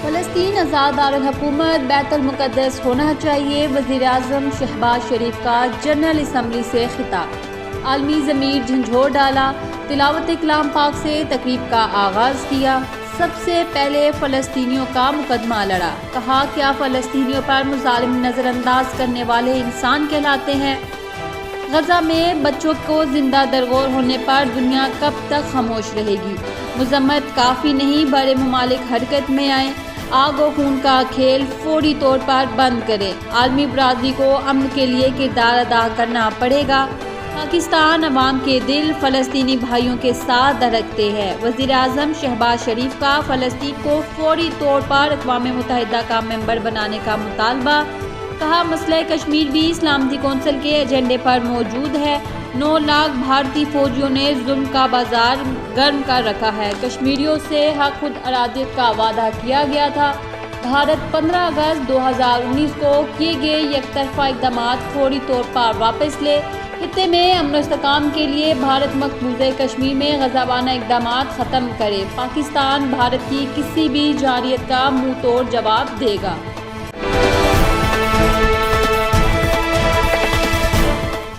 فلسطین آزاد دارالحکومت بیت المقدس ہونا چاہیے، وزیر اعظم شہباز شریف کا جنرل اسمبلی سے خطاب۔ عالمی ضمیر جھنجھوڑ ڈالا، تلاوت کلام پاک سے تقریب کا آغاز کیا۔ سب سے پہلے فلسطینیوں کا مقدمہ لڑا، کہا کیا فلسطینیوں پر مظالم نظر انداز کرنے والے انسان کہلاتے ہیں؟ غزہ میں بچوں کو زندہ درگور ہونے پر دنیا کب تک خاموش رہے گی؟ مذمت کافی نہیں، بڑے ممالک حرکت میں آئیں، آگ و خون کا کھیل فوری طور پر بند کریں۔ عالمی برادری کو امن کے لیے کردار ادا کرنا پڑے گا۔ پاکستان عوام کے دل فلسطینی بھائیوں کے ساتھ دھڑکتے ہیں۔ وزیر اعظم شہباز شریف کا فلسطین کو فوری طور پر اقوام متحدہ کا ممبر بنانے کا مطالبہ، کہا مسئلہ کشمیر بھی سلامتی کونسل کے ایجنڈے پر موجود ہے۔ 9 لاکھ بھارتی فوجیوں نے ظلم کا بازار گرم کر رکھا ہے، کشمیریوں سے حق خود ارادیت کا وعدہ کیا گیا تھا۔ بھارت 15 اگست 2019 کو کیے گئے یک طرفہ اقدامات فوری طور پر واپس لے۔ خطے میں امن و استحکام کے لیے بھارت مقبوضہ کشمیر میں غضبانہ اقدامات ختم کرے۔ پاکستان بھارت کی کسی بھی جارحیت کا منہ توڑ جواب دے گا۔